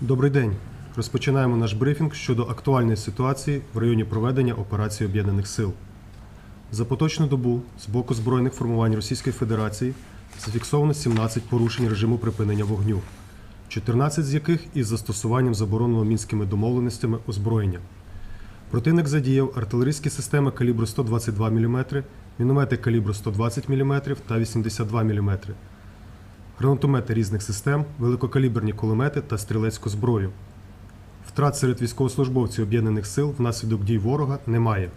Добрий день. Розпочинаємо наш брифінг щодо актуальної ситуації в районі проведення Операції Об'єднаних Сил. За поточну добу з боку збройних формувань Російської Федерації зафіксовано 17 порушень режиму припинення вогню, 14 з яких із застосуванням забороненого Мінськими домовленостями озброєння. Противник задіяв артилерійські системи калібру 122 мм, міномети калібру 120 мм та 82 мм, гранатомети різних систем, великокаліберні кулемети та стрілецьку зброю. Втрат серед військовослужбовців Об'єднаних Сил внаслідок дій ворога немає.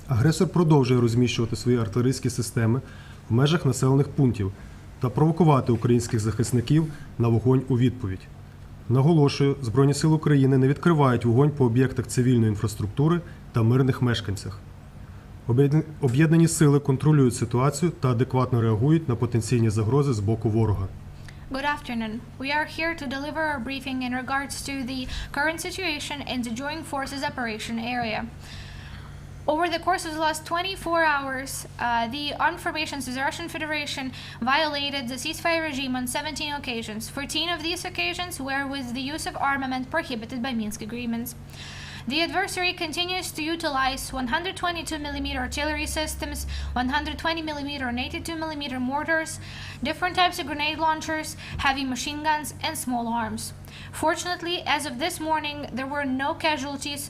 Агресор продовжує розміщувати свої артилерійські системи в межах населених пунктів та провокувати українських захисників на вогонь у відповідь. Наголошую, Збройні Сили України не відкривають вогонь по об'єктах цивільної інфраструктури та мирних мешканцях. Об'єднані сили контролюють ситуацію та адекватно реагують на потенційні загрози з боку ворога. Good afternoon. We are here to deliver our briefing in regards to the current situation in the Joint Forces operation area. Over the course of the last 24 hours, the armed formations of the Russian Federation violated the ceasefire regime on 17 occasions. 14 of these occasions were with the use of armament prohibited by Minsk agreements. The adversary continues to utilize 122mm artillery systems, 120mm and 82mm mortars, different types of grenade launchers, heavy machine guns, and small arms. Fortunately, as of this morning, there were no casualties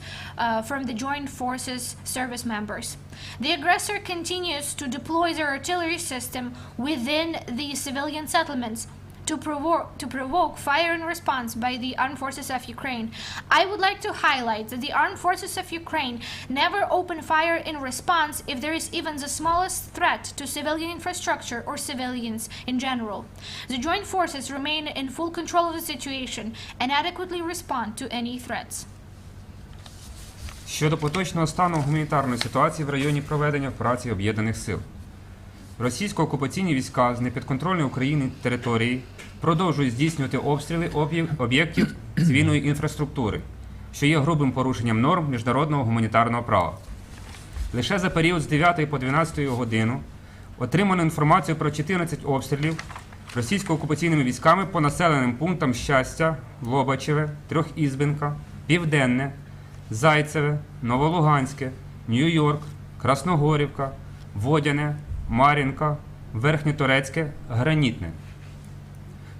from the Joint Forces service members. The aggressor continues to deploy their artillery system within the civilian settlements, to provoke fire and response by the armed forces of Ukraine. I would like to highlight that the armed forces of Ukraine never open fire in response if there is even the smallest threat to civilian infrastructure or civilians in general. The joint forces remain in full control of the situation and adequately respond to any threats. Щодо поточного стану гуманітарної ситуації в районі проведення Операції Об'єднаних Сил. Російсько-окупаційні війська з непідконтрольної України території продовжують здійснювати обстріли об'єктів цивільної інфраструктури, що є грубим порушенням норм міжнародного гуманітарного права. Лише за період з 9 по 12 годину отримано інформацію про 14 обстрілів російсько-окупаційними військами по населеним пунктам Щастя, Лобачеве, Трьохізбенка, Південне, Зайцеве, Новолуганське, Нью-Йорк, Красногорівка, Водяне, Мар'їнка, Верхньоторецьке, Гранітне.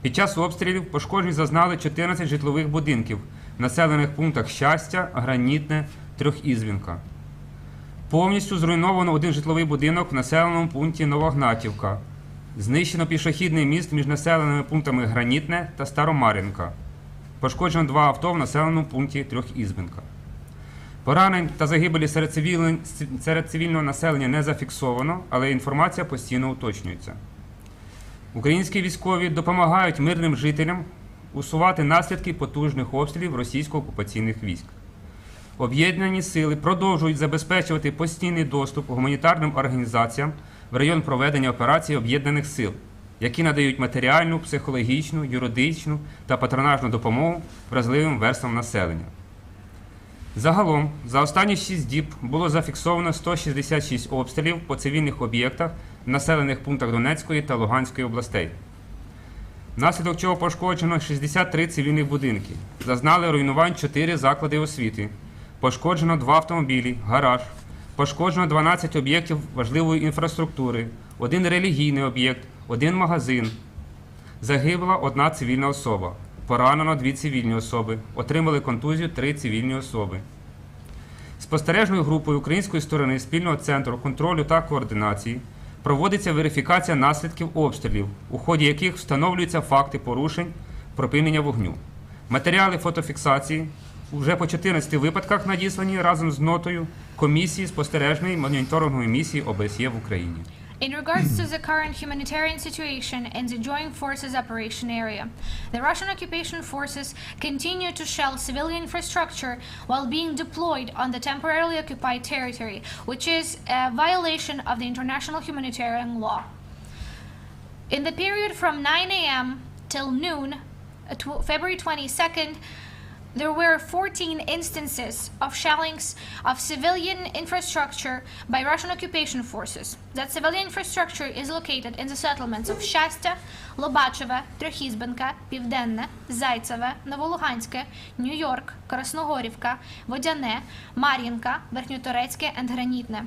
Під час обстрілів пошкоджень зазнали 14 житлових будинків в населених пунктах Щастя, Гранітне, Трьохізбенка. Повністю зруйновано один житловий будинок в населеному пункті Новогнатівка. Знищено пішохідний міст між населеними пунктами Гранітне та Старомар'їнка. Пошкоджено 2 авто в населеному пункті Трьохізбенка. Поранень та загибелі серед цивільного населення не зафіксовано, але інформація постійно уточнюється. Українські військові допомагають мирним жителям усувати наслідки потужних обстрілів російсько-окупаційних військ. Об'єднані сили продовжують забезпечувати постійний доступ гуманітарним організаціям в район проведення Операції Об'єднаних Сил, які надають матеріальну, психологічну, юридичну та патронажну допомогу вразливим верствам населення. Загалом, за останні 6 діб було зафіксовано 166 обстрілів по цивільних об'єктах в населених пунктах Донецької та Луганської областей. Внаслідок чого пошкоджено 63 цивільних будинки. Зазнали руйнувань 4 заклади освіти. Пошкоджено 2 автомобілі, гараж. Пошкоджено 12 об'єктів важливої інфраструктури, 1 релігійний об'єкт, 1 магазин. Загибла 1 цивільна особа. Поранено 2 цивільні особи, отримали контузію 3 цивільні особи. Спостережною групою української сторони спільного центру контролю та координації проводиться верифікація наслідків обстрілів, у ході яких встановлюються факти порушень припинення вогню. Матеріали фотофіксації вже по 14 випадках надіслані разом з нотою комісії спостережної моніторингової місії ОБСЄ в Україні. In regards to the current humanitarian situation in the Joint Forces operation area, the Russian occupation forces continue to shell civilian infrastructure while being deployed on the temporarily occupied territory, which is a violation of the international humanitarian law. In the period from 9 a.m. till noon, February 22nd, there were 14 instances of shellings of civilian infrastructure by Russian occupation forces. That civilian infrastructure is located in the settlements of Щастя, Лобачеве, Трьохізбенка, Південне, Зайцеве, Новолуганське, Нью-Йорк, Красногорівка, Водяне, Мар'їнка, Верхньоторецьке and Гранітне.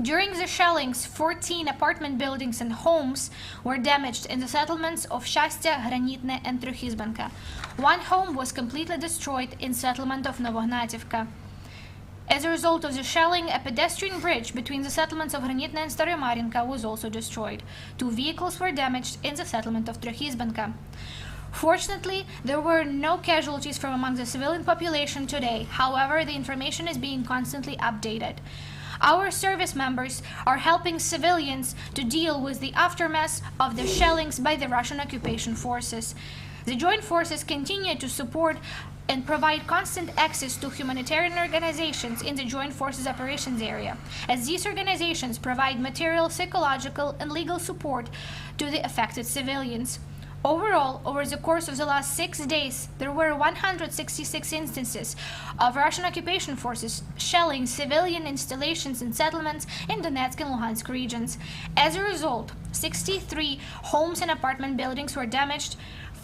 During the shellings, 14 apartment buildings and homes were damaged in the settlements of Щастя, Гранітне and Трьохізбенка. One home was completely destroyed in settlement of Novognativka. As a result of the shelling, a pedestrian bridge between the settlements of Granitne and Staraya Mar'inka was also destroyed. 2 vehicles were damaged in the settlement of Trojizbenka. Fortunately, there were no casualties from among the civilian population today. However, the information is being constantly updated. Our service members are helping civilians to deal with the aftermath of the shellings by the Russian occupation forces. The joint forces continue to support and provide constant access to humanitarian organizations in the Joint Forces Operations area, as these organizations provide material, psychological, and legal support to the affected civilians. Overall, over the course of the last 6 days, there were 166 instances of Russian occupation forces shelling civilian installations and settlements in Donetsk and Luhansk regions. As a result, 63 homes and apartment buildings were damaged,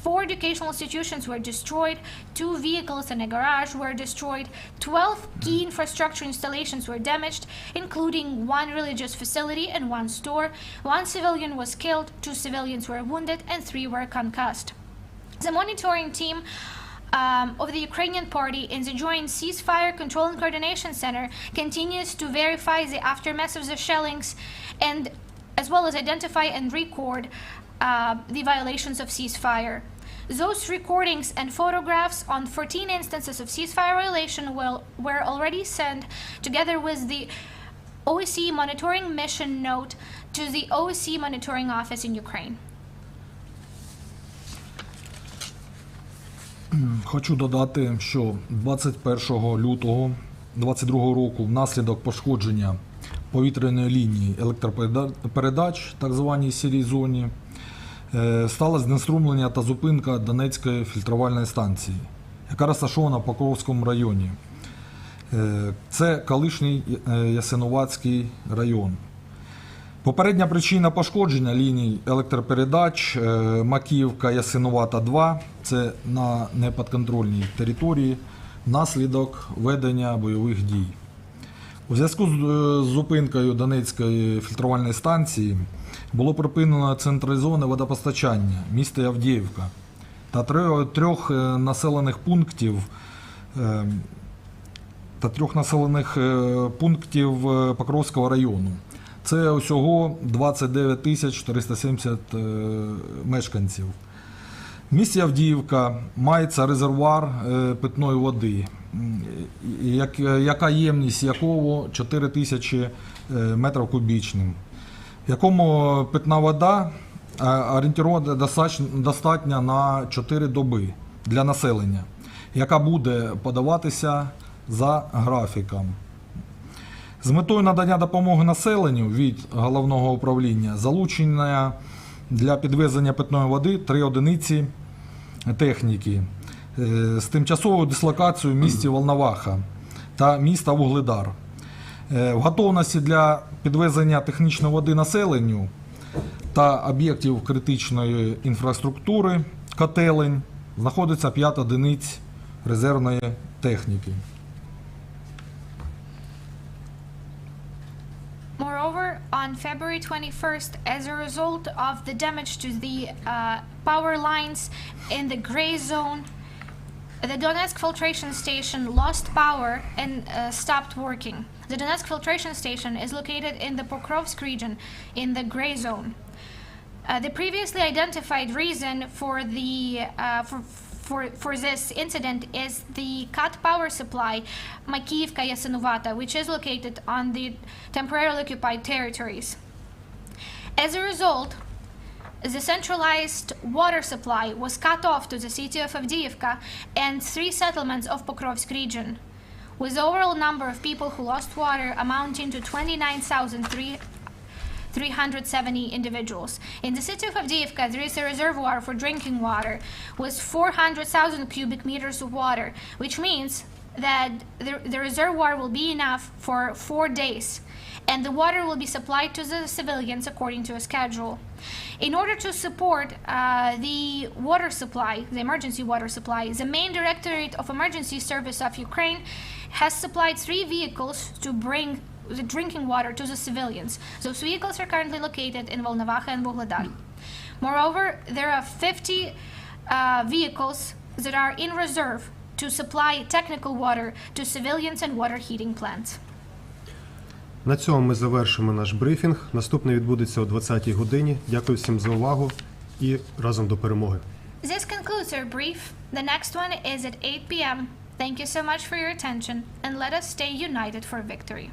4 educational institutions were destroyed, 2 vehicles and a garage were destroyed, 12 key infrastructure installations were damaged, including 1 religious facility and 1 store. 1 civilian was killed, 2 civilians were wounded, and 3 were concussed. The monitoring team of the Ukrainian party in the Joint Ceasefire Control and Coordination Center continues to verify the aftermath of the shellings and as well as identify and record the violations of ceasefire. Those recordings and photographs on 14 instances of ceasefire violation were already sent together with the OSCE monitoring mission note to the OSCE monitoring office in Ukraine. Хочу додати, що 21 лютого 2022 року внаслідок пошкодження повітряної лінії електропередач, так званій сірій зоні, сталося знеструмлення та зупинка Донецької фільтрувальної станції, яка розташована в Покровському районі. Це колишній Ясинуватський район. Попередня причина пошкодження ліній електропередач Макіївка Ясинувата 2 – це на непідконтрольній території внаслідок ведення бойових дій. У зв'язку з зупинкою Донецької фільтрувальної станції було припинено централізоване водопостачання міста Авдіївка та трьох населених пунктів Покровського району. Це усього 29 470 мешканців. В місті Авдіївка мається резервуар питної води, яка ємність якого 4 тисячі метрів кубічних, в якому питна вода орієнтовно достатня на 4 доби для населення, яка буде подаватися за графіком. З метою надання допомоги населенню від головного управління залучення для підвезення питної води 3 одиниці техніки з тимчасовою дислокацією в місті Волноваха та міста Вугледар. В готовності для підвезення технічної води населенню та об'єктів критичної інфраструктури котелень знаходиться 5 одиниць резервної техніки. Moreover, on February 21st, as a result of the damage to the power lines in the gray zone, the Donetsk filtration station lost power and stopped working. The Donetsk filtration station is located in the Pokrovsk region in the gray zone. The previously identified reason for this incident is the cut power supply Makiyivka Yasinuvata, which is located on the temporarily occupied territories. As a result, the centralized water supply was cut off to the city of Avdiivka and 3 settlements of Pokrovsk region, with the overall number of people who lost water amounting to 370 individuals. In the city of Avdiivka, there is a reservoir for drinking water with 400,000 cubic meters of water, which means that the reservoir will be enough for 4 days, and the water will be supplied to the civilians according to a schedule. In order to support the water supply, the emergency water supply, the main Directorate of Emergency Service of Ukraine has supplied 3 vehicles to bring the drinking water to the civilians. Those vehicles are currently located in Volnovakha and Vuhledar. Moreover, there are 50 vehicles that are in reserve to supply technical water to civilians and water heating plants. На цьому ми завершимо наш брифінг. Наступний відбудеться о 20-й годині. Дякую всім за увагу і разом до перемоги. This concludes our brief. The next one is at 8 p.m. Thank you so much for your attention, and let us stay united for victory.